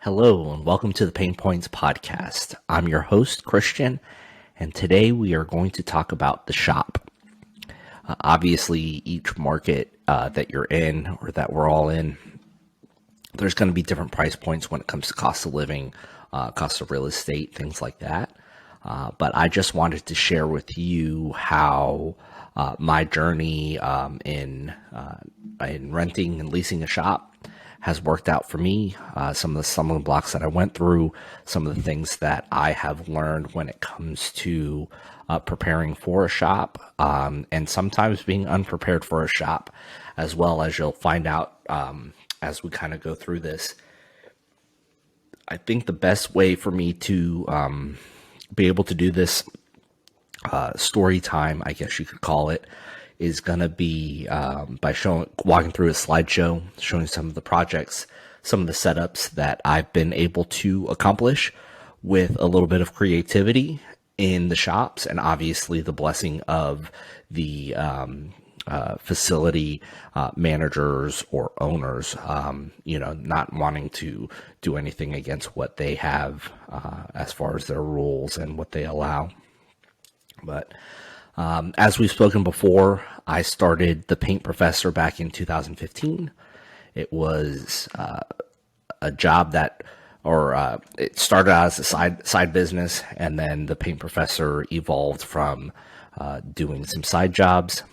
Hello, and welcome to the Pain Points podcast. I'm your host, Christian, and today we are going to talk about the shop. Obviously, each market that you're in or that we're all in, there's going to be different price points when it comes to cost of living, cost of real estate, things like that. But I just wanted to share with you how my journey in renting and leasing a shop has worked out for me, some of the stumbling blocks that I went through, some of the things that I have learned when it comes to preparing for a shop, and sometimes being unprepared for a shop, as well as you'll find out as we kind of go through this. I think the best way for me to be able to do this story time, I guess you could call it, is going to be by walking through a slideshow, showing some of the projects, some of the setups that I've been able to accomplish with a little bit of creativity in the shops, and obviously the blessing of the facility managers or owners, not wanting to do anything against what they have as far as their rules and what they allow. But as we've spoken before, I started The Paint Professor back in 2015. It was a job it started out as a side business, and then The Paint Professor evolved from doing some side jobs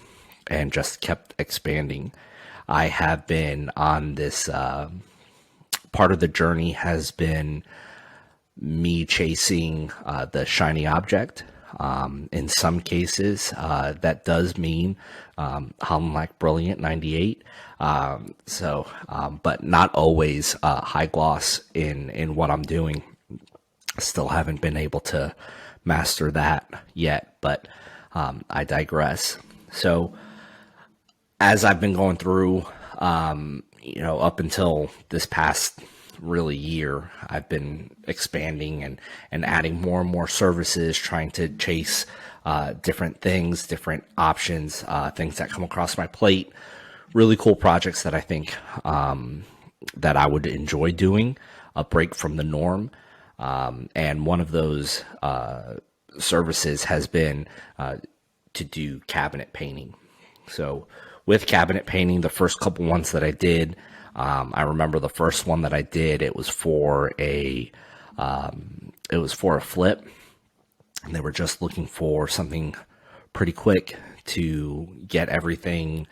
and just kept expanding. I have been on this part of the journey has been me chasing the shiny object. In some cases, that does mean Holland Brilliant 98. But not always high gloss in what I'm doing. Still haven't been able to master that yet, but I digress. So as I've been going through, up until this past really year, I've been expanding and adding more and more services, trying to chase different things, different options, things that come across my plate, really cool projects that I think that I would enjoy doing, a break from the norm. And one of those services has been to do cabinet painting. So with cabinet painting, the first couple ones that I did, I remember the first one that I did, it was for a flip, and they were just looking for something pretty quick to get everything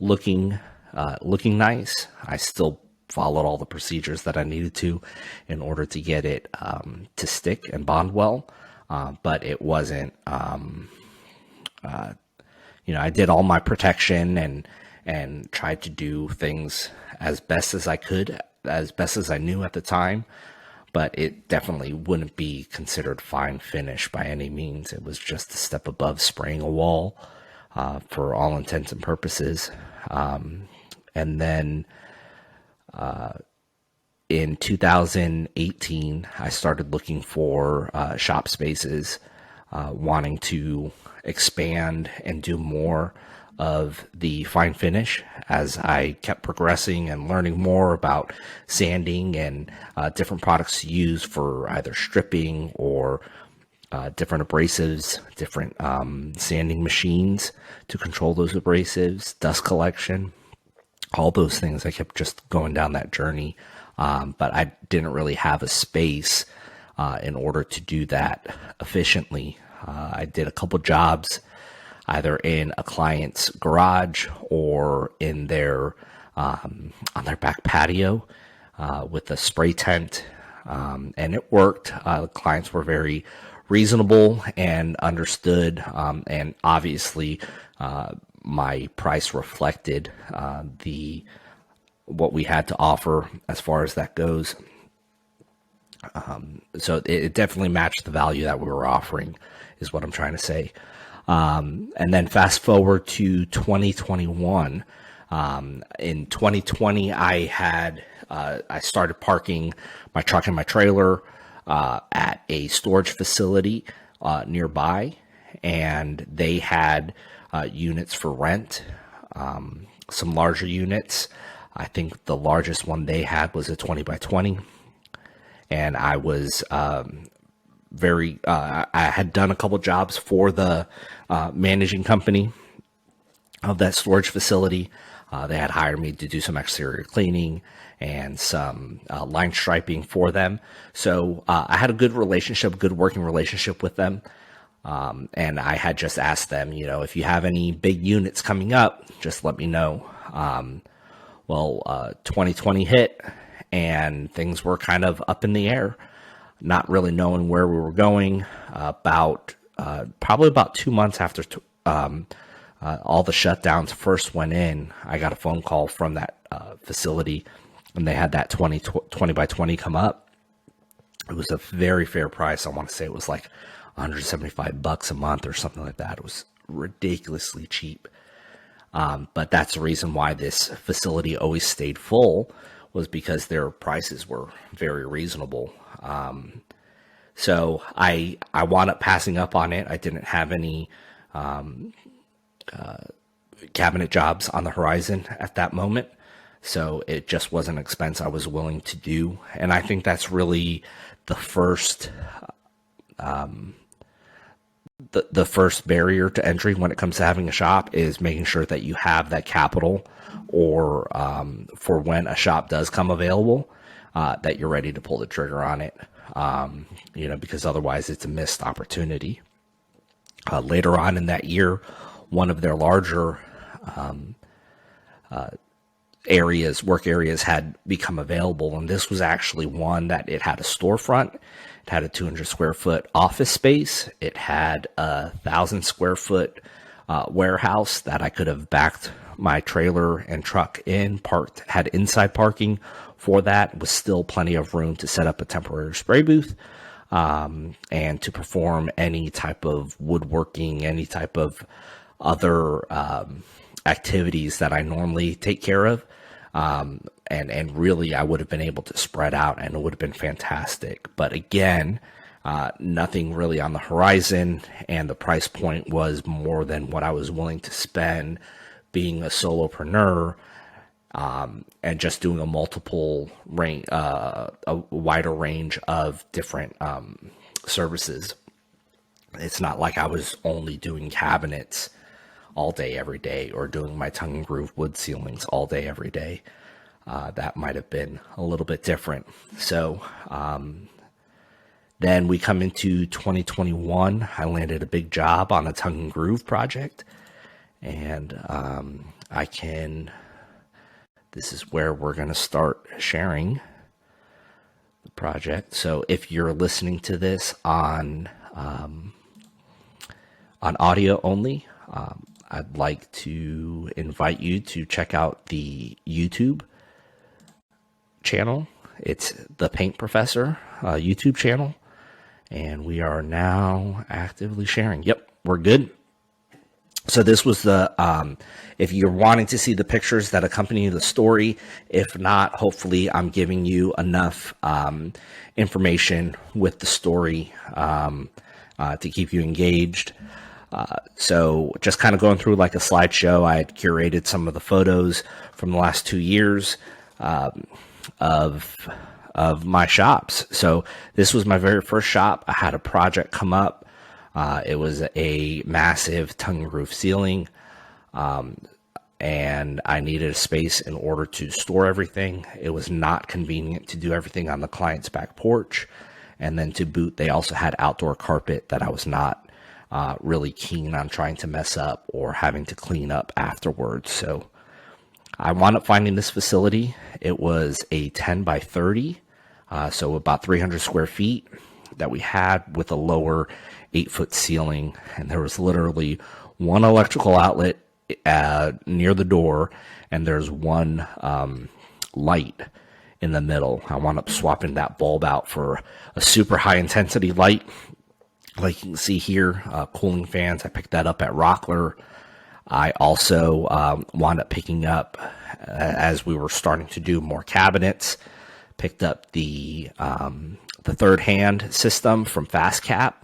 looking nice. I still followed all the procedures that I needed to in order to get it to stick and bond well, but it wasn't. I did all my protection and tried to do things as best as I could, as best as I knew at the time, but it definitely wouldn't be considered fine finish by any means. It was just a step above spraying a wall for all intents and purposes. And then in 2018, I started looking for shop spaces, wanting to expand and do more of the fine finish as I kept progressing and learning more about sanding and different products to use for either stripping or different abrasives, different sanding machines to control those abrasives, dust collection, all those things. I kept just going down that journey, but I didn't really have a space in order to do that efficiently. I did a couple jobs either in a client's garage or in their on their back patio with a spray tent, and it worked. The clients were very reasonable and understood, and obviously my price reflected what we had to offer as far as that goes. So it definitely matched the value that we were offering, is what I'm trying to say. And then fast forward to 2021. In 2020, I started parking my truck and my trailer at a storage facility nearby, and they had units for rent, some larger units. I think the largest one they had was a 20 by 20. and I was I had done a couple jobs for the managing company of that storage facility. They had hired me to do some exterior cleaning and some line striping for them. So I had a good relationship, good working relationship with them. And I had just asked them, if you have any big units coming up, just let me know. 2020 hit and things were kind of up in the air, not really knowing where we were going. Probably about 2 months after all the shutdowns first went in, I got a phone call from that facility, and they had that 20 by 20 come up. It was a very fair price. I want to say it was like $175 a month or something like that. It was ridiculously cheap. But that's the reason why this facility always stayed full, was because their prices were very reasonable. So I wound up passing up on it. I didn't have any cabinet jobs on the horizon at that moment. So it just wasn't an expense I was willing to do. And I think that's really the first the first barrier to entry when it comes to having a shop, is making sure that you have that capital, or for when a shop does come available, that you're ready to pull the trigger on it, because otherwise it's a missed opportunity. Later on in that year, one of their larger work areas had become available, and this was actually one that it had a storefront. It had a 200 square foot office space. It had a 1,000 square foot warehouse that I could have backed my trailer and truck in, had inside parking for that. With still plenty of room to set up a temporary spray booth, and to perform any type of woodworking, any type of other activities that I normally take care of. And really I would have been able to spread out, and it would have been fantastic. But again, nothing really on the horizon, and the price point was more than what I was willing to spend being a solopreneur, and just doing a wider range of different services. It's not like I was only doing cabinets all day, every day, or doing my tongue and groove wood ceilings all day, every day. That might have been a little bit different. So then we come into 2021. I landed a big job on a tongue and groove project, and this is where we're going to start sharing the project. So if you're listening to this on audio only, I'd like to invite you to check out the YouTube channel. It's the Paint Professor YouTube channel, and we are now actively sharing. Yep, we're good. So this was if you're wanting to see the pictures that accompany the story. If not, hopefully I'm giving you enough information with the story to keep you engaged. So just kind of going through like a slideshow, I had curated some of the photos from the last 2 years of my shops. So this was my very first shop. I had a project come up. It was a massive tongue and roof ceiling, and I needed a space in order to store everything. It was not convenient to do everything on the client's back porch. And then to boot, they also had outdoor carpet that I was not really keen on trying to mess up or having to clean up afterwards. So I wound up finding this facility. It was a 10 by 30, so about 300 square feet that we had, with a lower 8-foot ceiling. And there was literally one electrical outlet near the door, and there's one light in the middle. I wound up swapping that bulb out for a super high intensity light. Like you can see here, cooling fans, I picked that up at Rockler. I also wound up picking up, as we were starting to do more cabinets, picked up the third hand system from FastCap.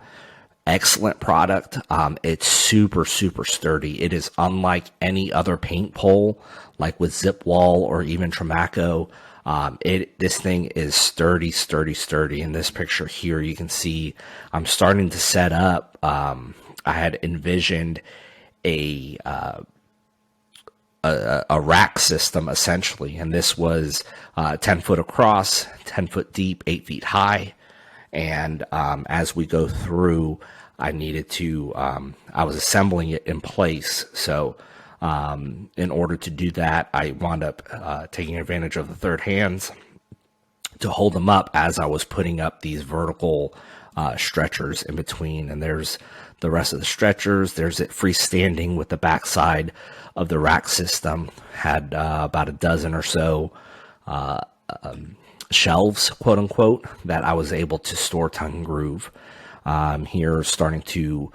Excellent product. It's super, super sturdy. It is unlike any other paint pole, like with Zip Wall or even Tramaco. This thing is sturdy, sturdy, sturdy. In this picture here, you can see I'm starting to set up. I had envisioned a rack system essentially, and this was 10 foot across, 10 foot deep, 8 feet high. And as we go through, I needed to, I was assembling it in place. So in order to do that, I wound up taking advantage of the third hands to hold them up as I was putting up these vertical stretchers in between. And there's the rest of the stretchers. There's it freestanding with the backside of the rack system. Had about a dozen or so shelves, quote unquote, that I was able to store tongue and groove. Here, starting to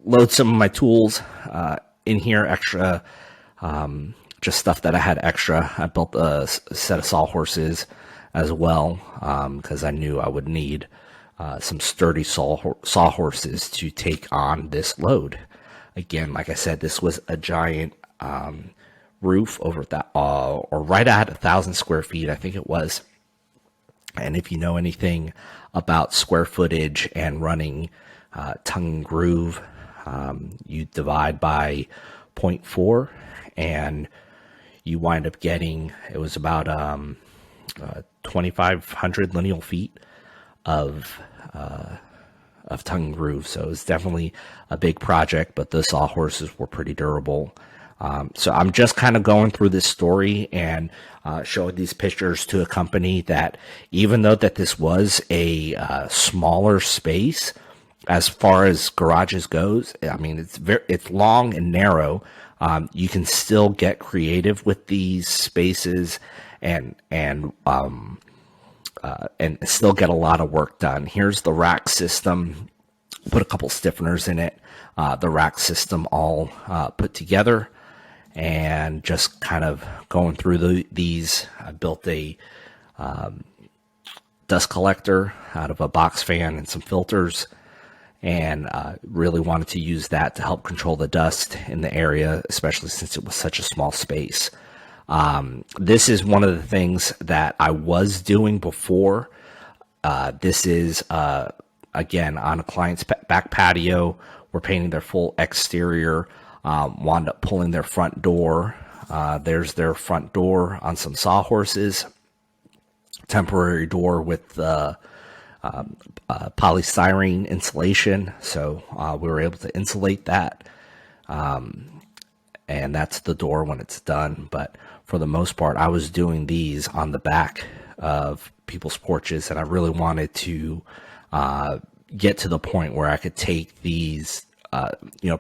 load some of my tools in here, extra, just stuff that I had extra. I built a set of sawhorses as well, because I knew I would need some sturdy sawhorses to take on this load. Again, like I said, this was a giant roof over that, or right at 1,000 square feet, I think it was. And if you know anything about square footage and running tongue and groove, you divide by 0.4 and you wind up getting, it was about 2,500 lineal feet of tongue and groove. So it's definitely a big project, but the sawhorses were pretty durable. So I'm just kind of going through this story and showing these pictures to a company that, even though that this was a smaller space as far as garages goes, I mean, it's long and narrow. You can still get creative with these spaces and still get a lot of work done. Here's the rack system. Put a couple stiffeners in it. The rack system all put together, and just kind of going through these. I built a dust collector out of a box fan and some filters, and really wanted to use that to help control the dust in the area, especially since it was such a small space. This is one of the things that I was doing before. This is, again, on a client's back patio. We're painting their full exterior, wound up pulling their front door. There's their front door on some sawhorses, temporary door with polystyrene insulation. So we were able to insulate that. And that's the door when it's done. But for the most part, I was doing these on the back of people's porches, and I really wanted to get to the point where I could take these,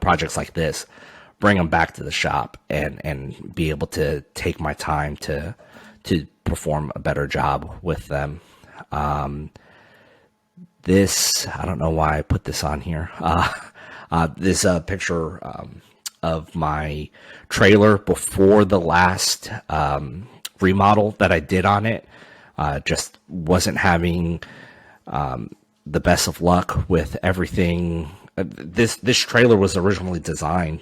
projects like this, bring them back to the shop, and be able to take my time to perform a better job with them. This, I don't know why I put this on here. This picture of my trailer before the last remodel that I did on it. Just wasn't having the best of luck with everything. This trailer was originally designed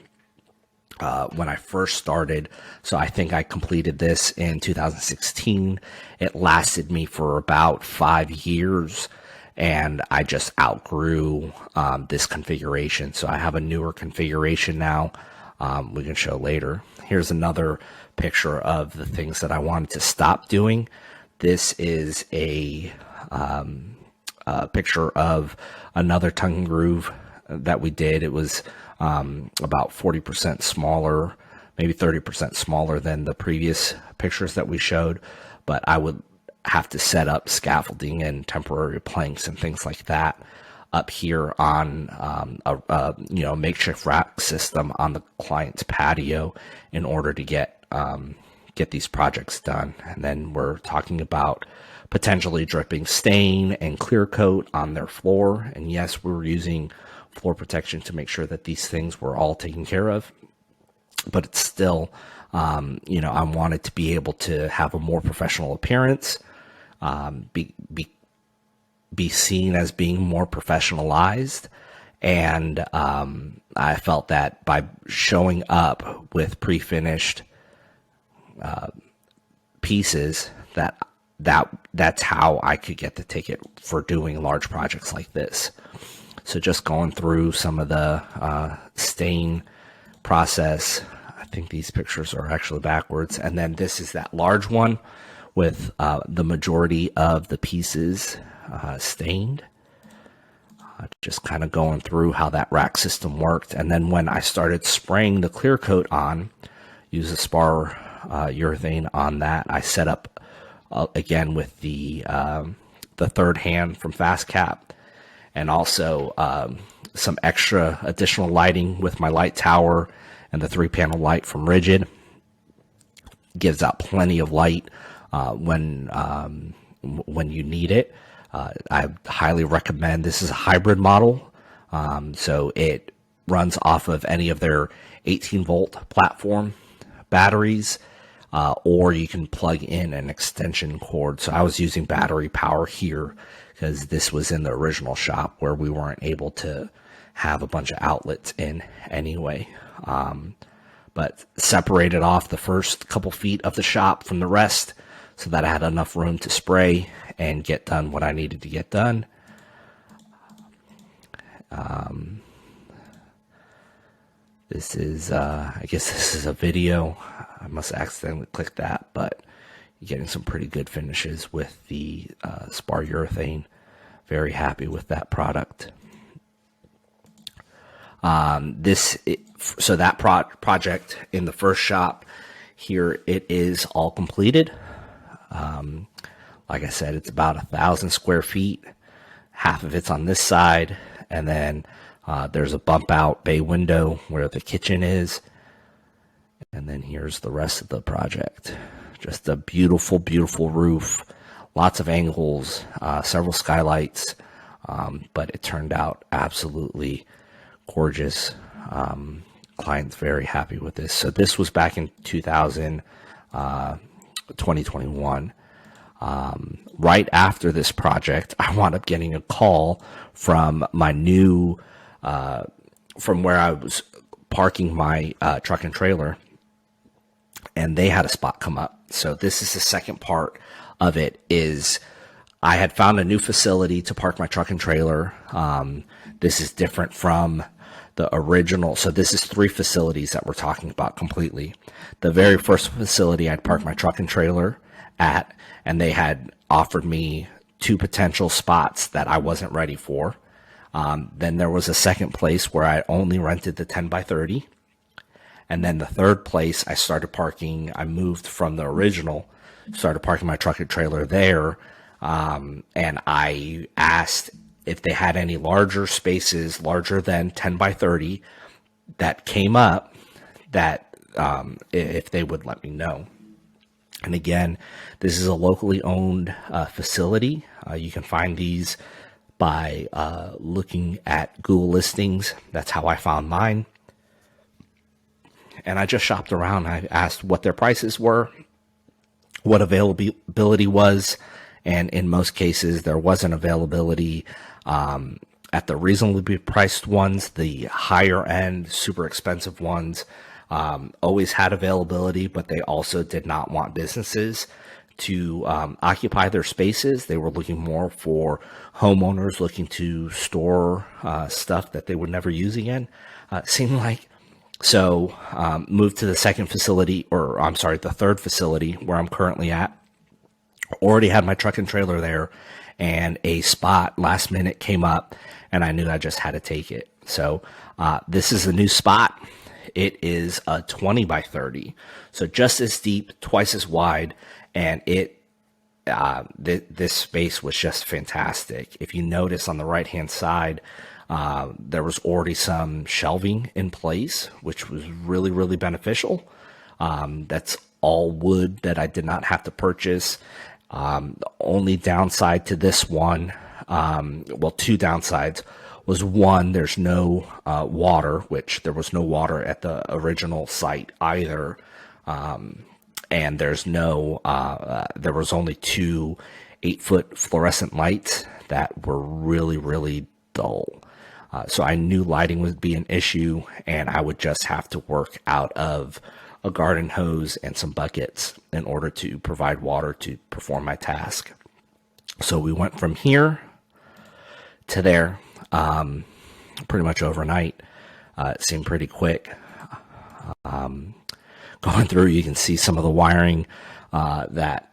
when I first started, so I think I completed this in 2016. It lasted me for about 5 years, and I just outgrew this configuration. So I have a newer configuration now. We can show later. Here's another picture of the things that I wanted to stop doing. This is a picture of another tongue and groove that we did. It was about 40% smaller, maybe 30% smaller than the previous pictures that we showed, but I would have to set up scaffolding and temporary planks and things like that up here on a makeshift rack system on the client's patio in order to get these projects done. And then we're talking about potentially dripping stain and clear coat on their floor. And yes, we were using floor protection to make sure that these things were all taken care of. But it's still, I wanted to be able to have a more professional appearance, be seen as being more professionalized. And I felt that by showing up with pre-finished pieces that's how I could get the ticket for doing large projects like this. So just going through some of the stain process. I think these pictures are actually backwards. And then this is that large one with the majority of the pieces stained. Just kind of going through how that rack system worked. And then when I started spraying the clear coat on, use a spar urethane on that, I set up again with the third hand from Fast Cap, and also some extra additional lighting with my light tower and the 3-panel light from Rigid. Gives out plenty of light when you need it. I highly recommend. This is a hybrid model, so it runs off of any of their 18-volt platform batteries, or you can plug in an extension cord. So I was using battery power here because this was in the original shop where we weren't able to have a bunch of outlets in anyway. But separated off the first couple feet of the shop from the rest so that I had enough room to spray and get done what I needed to get done. This is, I guess this is a video. I must have accidentally clicked that, but you're getting some pretty good finishes with the spar urethane. Very happy with that product. So that project in the first shop here, it is all completed. Like I said, it's about 1,000 square feet. Half of it's on this side, and then there's a bump out bay window where the kitchen is. And then here's the rest of the project. Just a beautiful, beautiful roof. Lots of angles, several skylights, but it turned out absolutely gorgeous. Client's very happy with this. So this was back in 2021. Right after this project, I wound up getting a call from my new, from where I was parking my truck and trailer, and they had a spot come up. So this is the second part of it. Is I had found a new facility to park my truck and trailer. This is different from the original. So this is 3 facilities that we're talking about completely. The very first facility I'd parked my truck and trailer at, and they had offered me 2 potential spots that I wasn't ready for. Then there was a second place where I only rented the 10 by 30. And then the third place I started parking, I moved from the original, started parking my truck and trailer there. And I asked if they had any larger spaces, larger than 10 by 30 that came up, that if they would let me know. And again, this is a locally owned facility. You can find these by looking at Google listings. That's how I found mine. And I just shopped around. I asked what their prices were, what availability was, and in most cases, there wasn't availability at the reasonably priced ones. The higher end, super expensive ones always had availability, but they also did not want businesses to occupy their spaces. They were looking more for homeowners looking to store stuff that they would never use again, seemed like. So moved to the second facility, or I'm sorry, the third facility where I'm currently at. Already had my truck and trailer there, and a spot last minute came up, and I knew I just had to take it. So this is a new spot. It is a 20 by 30, so just as deep, twice as wide, and this space was just fantastic. If you notice on the right-hand side, there was already some shelving in place, which was really, really beneficial. That's all wood that I did not have to purchase. The only downside to this one, well, 2 downsides, was one, there's no water, which there was no water at the original site either. And there's no, there was only 2 8-foot fluorescent lights that were really, really dull. So I knew lighting would be an issue, and I would just have to work out of a garden hose, and some buckets in order to provide water to perform my task. So we went from here to there pretty much overnight. It seemed pretty quick. Going through, you can see some of the wiring that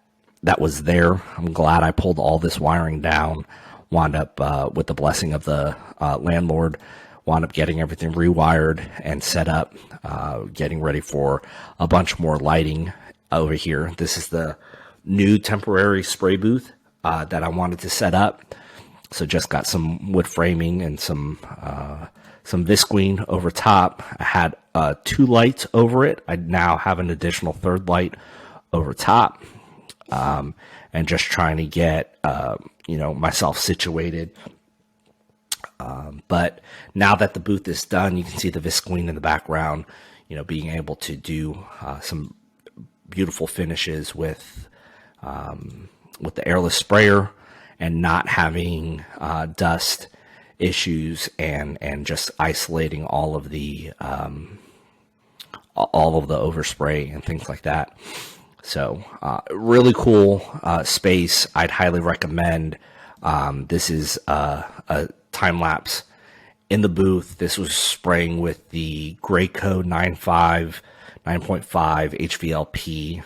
was there. I'm glad I pulled all this wiring down. Wound up with the blessing of the landlord, wound up getting everything rewired and set up, getting ready for a bunch more lighting over here. This is the new temporary spray booth that I wanted to set up. So just got some wood framing and some visqueen over top. I had 2 lights over it. I now have an additional 3rd light over top, and just trying to get myself situated. But now that the booth is done, you can see the visqueen in the background. Being able to do some beautiful finishes with the airless sprayer, and not having dust issues, and just isolating all of the overspray and things like that. So really cool space. I'd highly recommend. This is a time lapse in the booth. This was spraying with the Graco 9.5 HVLP,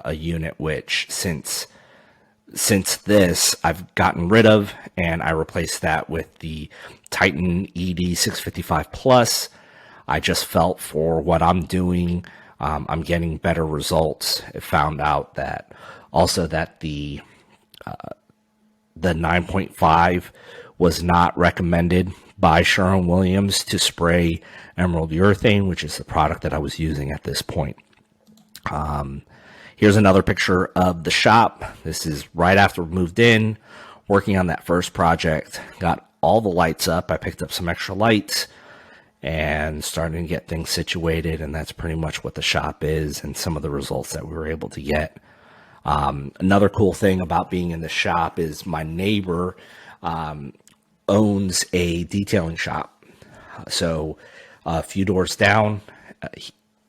a unit which since this I've gotten rid of, and I replaced that with the Titan ED 655 Plus. I just felt for what I'm doing, I'm getting better results. I found out that also that the 9.5 was not recommended by Sherwin-Williams to spray emerald urethane, which is the product that I was using at this point. Here's another picture of the shop. This is right after we moved in, working on that first project. Got all the lights up. I picked up some extra lights and starting to get things situated, and that's pretty much what the shop is and some of the results that we were able to get. Another cool thing about being in the shop is my neighbor owns a detailing shop. So a few doors down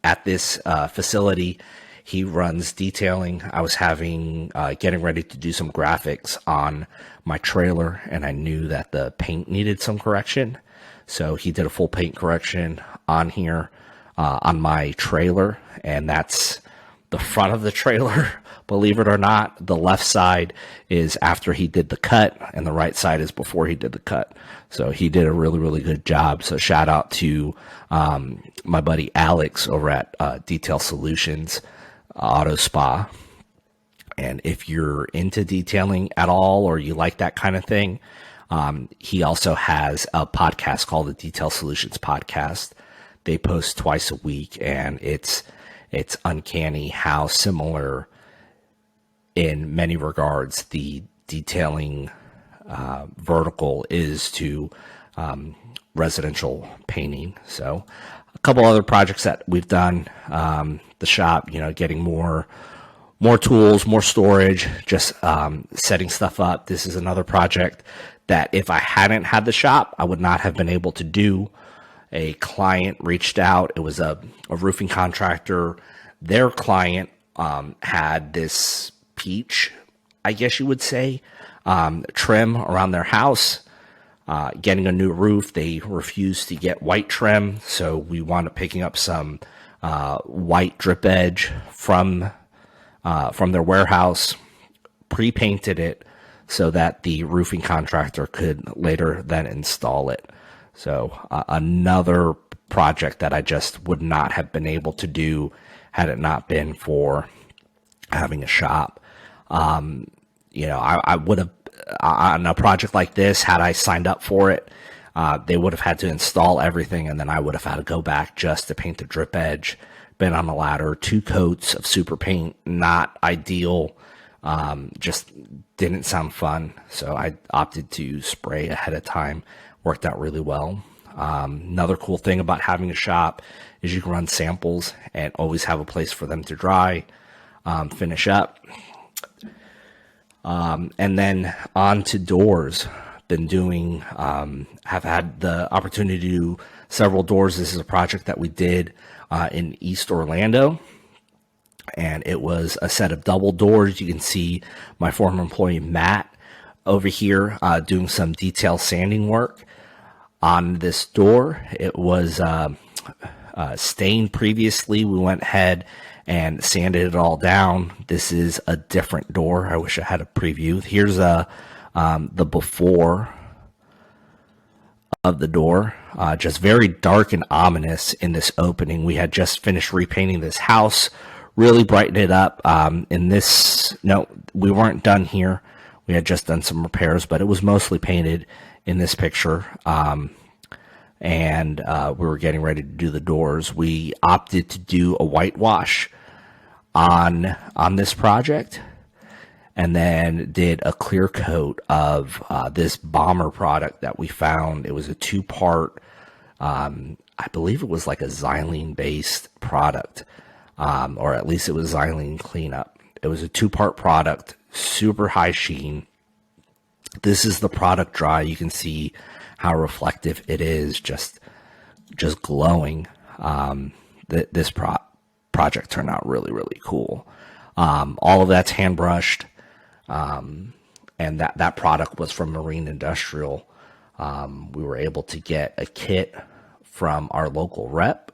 at this facility, he runs detailing. I was getting ready to do some graphics on my trailer, and I knew that the paint needed some correction. So he did a full paint correction on here, on my trailer, and that's the front of the trailer. Believe it or not, the left side is after he did the cut, and the right side is before he did the cut. So he did a really, really good job. So shout out to my buddy Alex over at Detail Solutions Auto Spa. And if you're into detailing at all, or you like that kind of thing, he also has a podcast called the Detail Solutions Podcast. They post twice a week, and it's uncanny how similar in many regards the detailing vertical is to residential painting. So a couple other projects that we've done, the shop, getting more tools, more storage, just setting stuff up. This is another project that if I hadn't had the shop, I would not have been able to do. A client reached out. It was a roofing contractor. Their client had this peach, I guess you would say, trim around their house. Getting a new roof, they refused to get white trim, so we wound up picking up some white drip edge from their warehouse, pre-painted it so that the roofing contractor could later then install it. So another project that I just would not have been able to do had it not been for having a shop. I would have, on a project like this, had I signed up for it, they would have had to install everything, and then I would have had to go back just to paint the drip edge. Been on a ladder, 2 coats of super paint, not ideal. Just didn't sound fun. So I opted to spray ahead of time. Worked out really well. Another cool thing about having a shop is you can run samples and always have a place for them to dry, finish up. And then on to doors. Been doing, have had the opportunity to do several doors. This is a project that we did in East Orlando. and it was a set of double doors. You can see my former employee Matt over here doing some detail sanding work on this door. It was stained previously. We went ahead and sanded it all down. This is a different door. I wish I had a preview. Here's the before of the door. Just very dark and ominous in this opening. We had just finished repainting this house, really brightened it up. No, we weren't done here. We had just done some repairs, but it was mostly painted in this picture. And we were getting ready to do the doors. We opted to do a whitewash on this project, and then did a clear coat of this bomber product that we found. It was a two-part, I believe it was like a xylene-based product, or at least it was xylene cleanup. It was a two-part product, super high sheen. This is the product dry. You can see how reflective it is, just glowing. This project turned out really, really cool. All of that's hand brushed. And that product was from Marine Industrial. We were able to get a kit from our local rep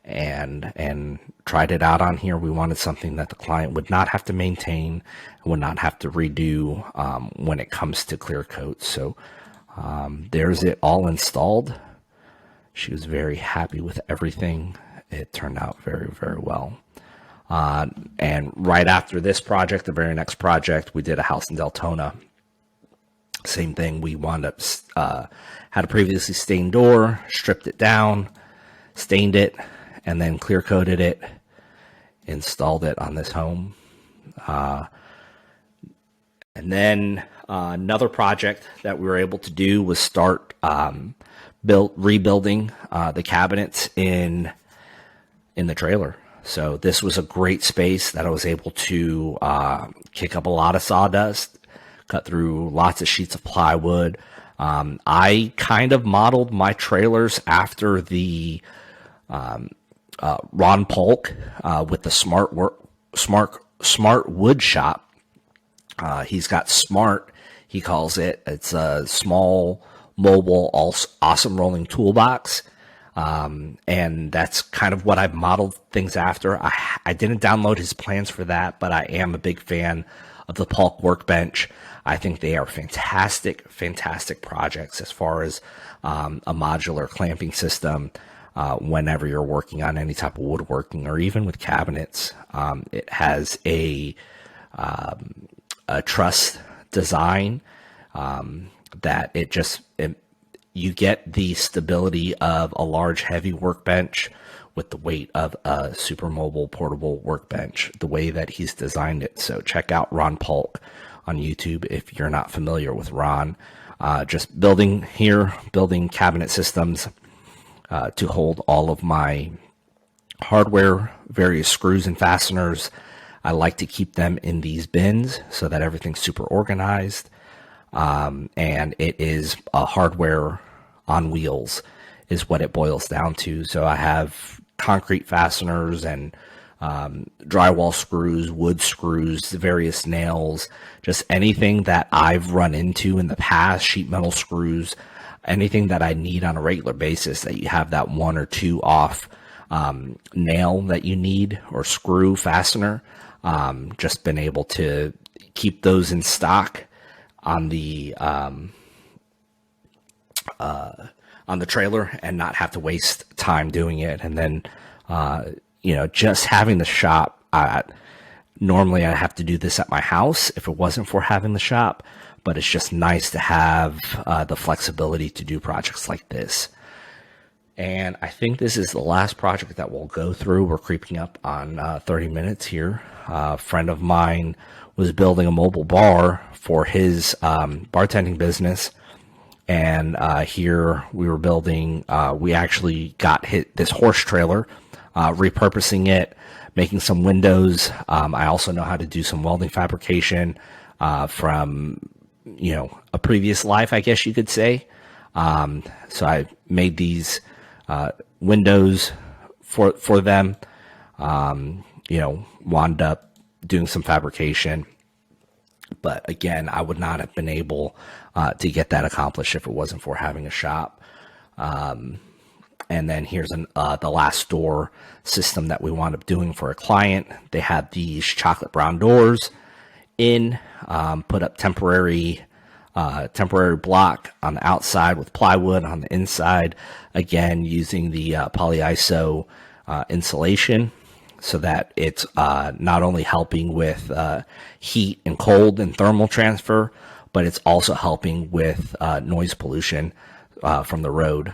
and tried it out on here. We wanted something that the client would not have to maintain, would not have to redo when it comes to clear coats. So there's it all installed. She was very happy with everything. It turned out very, very well. And right after this project, the very next project, we did a house in Deltona. Same thing. We wound up, had a previously stained door, stripped it down, stained it, and then clear coated it, installed it on this home. And then another project that we were able to do was start rebuilding the cabinets in the trailer. So this was a great space that I was able to kick up a lot of sawdust, cut through lots of sheets of plywood. I kind of modeled my trailers after the Ron Polk with the Smart Wood Shop. He's got Smart, he calls it. It's a small, mobile, awesome rolling toolbox. And that's kind of what I've modeled things after. I didn't download his plans for that, but I am a big fan of the Polk workbench. I think they are fantastic, fantastic projects as far as a modular clamping system. Whenever you're working on any type of woodworking or even with cabinets, it has a truss design that you get the stability of a large, heavy workbench with the weight of a super mobile, portable workbench, the way that he's designed it. So check out Ron Polk on YouTube if you're not familiar with Ron. Just building cabinet systems to hold all of my hardware, various screws and fasteners. I like to keep them in these bins so that everything's super organized. And it is a hardware on wheels is what it boils down to. So I have concrete fasteners and drywall screws, wood screws, various nails, just anything that I've run into in the past, sheet metal screws, anything that I need on a regular basis that you have that one or two off nail that you need or screw fastener. Just been able to keep those in stock on the trailer and not have to waste time doing it. And then, just having the shop, normally I have to do this at my house if it wasn't for having the shop, but it's just nice to have the flexibility to do projects like this. And I think this is the last project that we'll go through. We're creeping up on 30 minutes here. A friend of mine was building a mobile bar for his bartending business. And here we were building, we actually got this horse trailer, repurposing it, making some windows. I also know how to do some welding fabrication from, a previous life, I guess you could say. So I made these windows for them. wound up doing some fabrication. But again, I would not have been able to get that accomplished if it wasn't for having a shop. And then here's the last door system that we wound up doing for a client. They had these chocolate brown doors in, put up temporary block on the outside with plywood on the inside, again using the polyiso insulation, so that it's not only helping with heat and cold and thermal transfer, but it's also helping with noise pollution from the road.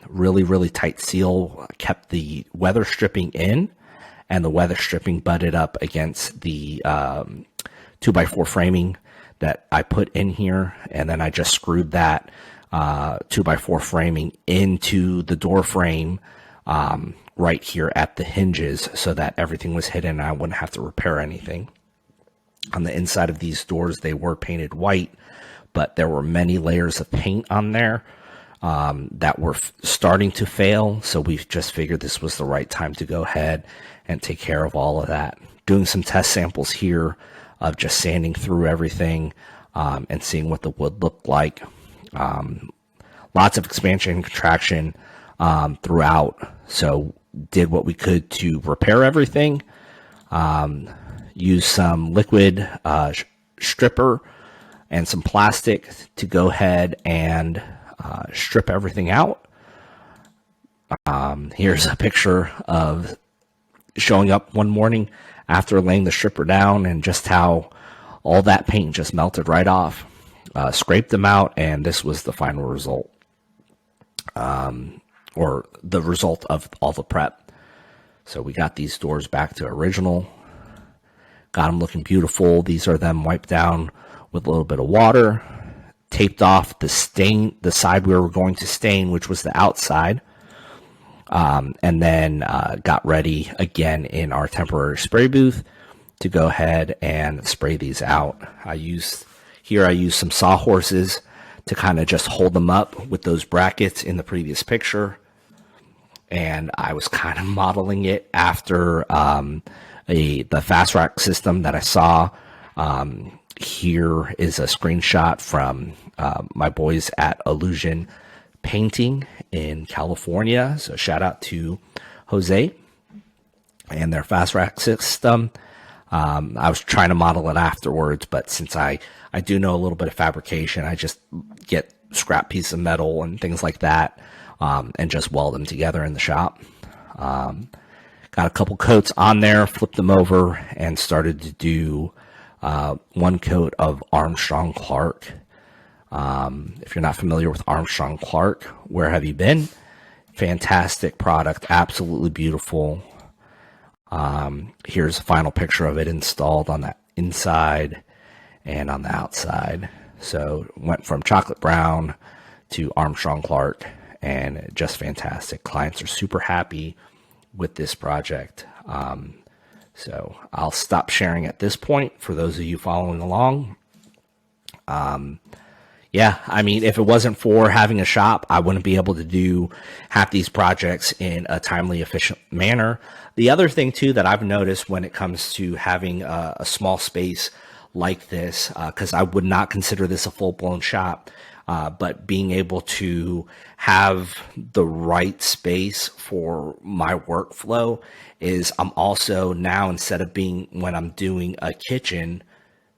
Really, really tight seal, kept the weather stripping in, and the weather stripping butted up against the 2x4 framing that I put in here, and then I just screwed that 2x4 framing into the door frame right here at the hinges, so that everything was hidden and I wouldn't have to repair anything. On the inside of these doors, they were painted white, but there were many layers of paint on there that were starting to fail, so we just figured this was the right time to go ahead and take care of all of that. Doing some test samples here of just sanding through everything and seeing what the wood looked like. Lots of expansion and contraction throughout, so did what we could to repair everything. Use some liquid stripper and some plastic to go ahead and strip everything out. Here's a picture of showing up one morning after laying the stripper down, and just how all that paint just melted right off. Scraped them out, and this was the final result, or the result of all the prep. So we got these doors back to original, got them looking beautiful. These are them wiped down with a little bit of water, taped off the side we were going to stain, which was the outside, and then got ready again in our temporary spray booth to go ahead and spray these out. I used some sawhorses to kind of just hold them up with those brackets in the previous picture, and I was kind of modeling it after the fast rack system that I saw. Here is a screenshot from my boys at Illusion Painting in California. So shout out to Jose and their fast rack system. I was trying to model it afterwards, but since I do know a little bit of fabrication, I just get scrap piece of metal and things like that, and just weld them together in the shop. Got a couple coats on there, flipped them over, and started to do one coat of Armstrong Clark. If you're not familiar with Armstrong Clark, where have you been? Fantastic product, absolutely beautiful. Here's a final picture of it installed on the inside and on the outside. So went from chocolate brown to Armstrong Clark, and just fantastic. Clients are super happy with this project. So I'll stop sharing at this point for those of you following along. Yeah, I mean, if it wasn't for having a shop, I wouldn't be able to do half these projects in a timely, efficient manner. The other thing, too, that I've noticed when it comes to having a small space like this, because I would not consider this a full-blown shop, but being able to have the right space for my workflow is I'm also now, instead of being, when I'm doing a kitchen,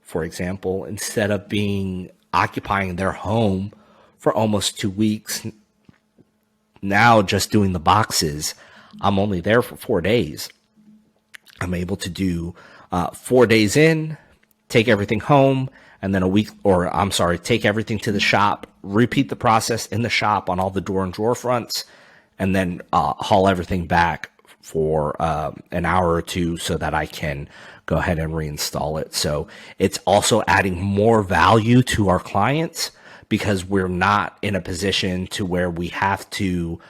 for example, instead of being occupying their home for almost 2 weeks, now just doing the boxes, I'm only there for 4 days. I'm able to do 4 days in, take everything home, and then take everything to the shop, repeat the process in the shop on all the door and drawer fronts, and then haul everything back for an hour or two so that I can go ahead and reinstall it. So it's also adding more value to our clients, because we're not in a position to where we have to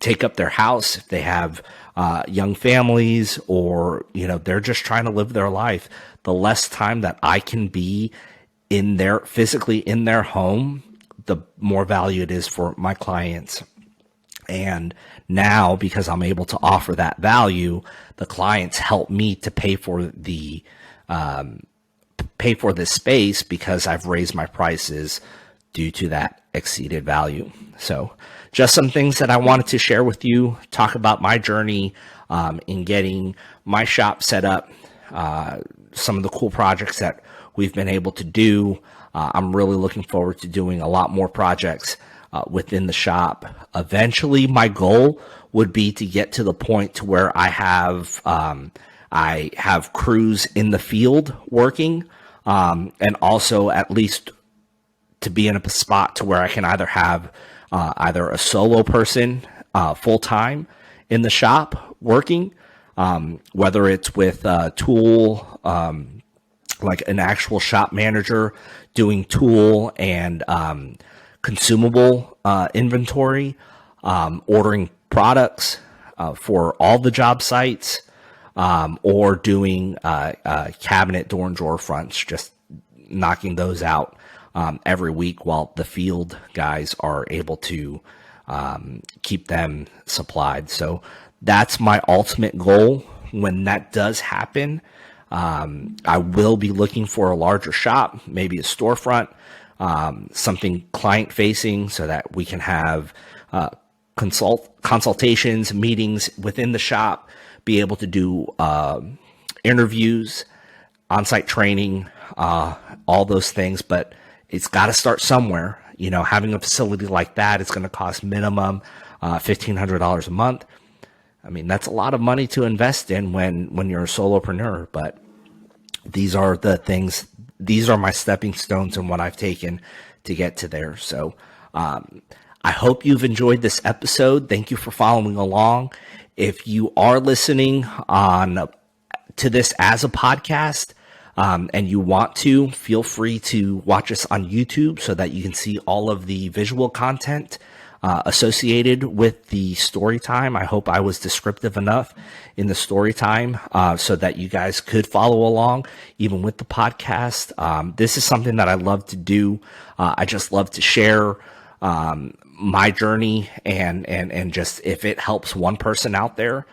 take up their house if they have young families, or they're just trying to live their life. The less time that I can be physically in their home, the more value it is for my clients. And now, because I'm able to offer that value, the clients help me to pay for this space because I've raised my prices due to that exceeded value. So just some things that I wanted to share with you, talk about my journey in getting my shop set up, some of the cool projects that we've been able to do. I'm really looking forward to doing a lot more projects within the shop. Eventually, my goal would be to get to the point to where I have crews in the field working, and also at least to be in a spot to where I can either have either a solo person full time in the shop working, whether it's with tool, like an actual shop manager doing tool and consumable inventory, ordering products for all the job sites, or doing cabinet door and drawer fronts, just knocking those out every week while the field guys are able to keep them supplied. So that's my ultimate goal. When that does happen, I will be looking for a larger shop, maybe a storefront, something client facing, so that we can have consultations, meetings within the shop, be able to do interviews, on-site training, all those things. But it's got to start somewhere. You know, having a facility like that is going to cost minimum $1,500 a month. I mean, that's a lot of money to invest in when you're a solopreneur, but these are the things, these are my stepping stones and what I've taken to get to there. So I hope you've enjoyed this episode. Thank you for following along. If you are listening to this as a podcast, and you want to, feel free to watch us on YouTube so that you can see all of the visual content associated with the story time. I hope I was descriptive enough in the story time so that you guys could follow along even with the podcast. This is something that I love to do. I just love to share my journey and just, if it helps one person out there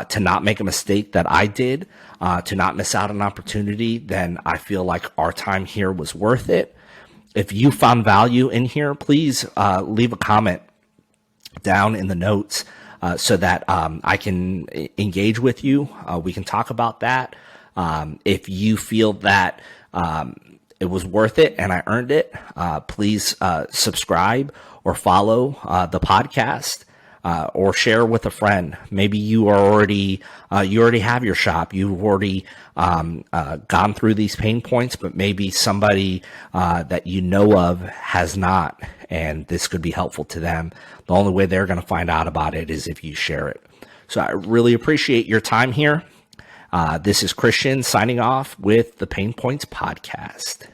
to not make a mistake that I did, to not miss out on an opportunity, then I feel like our time here was worth it. If you found value in here, please leave a comment down in the notes so that I can engage with you. We can talk about that. If you feel that it was worth it and I earned it, please subscribe or follow the podcast, or share with a friend. Maybe you already have your shop. You've already gone through these pain points, but maybe somebody that you know of has not, and this could be helpful to them. The only way they're going to find out about it is if you share it. So I really appreciate your time here. This is Christian signing off with the Pain Points Podcast.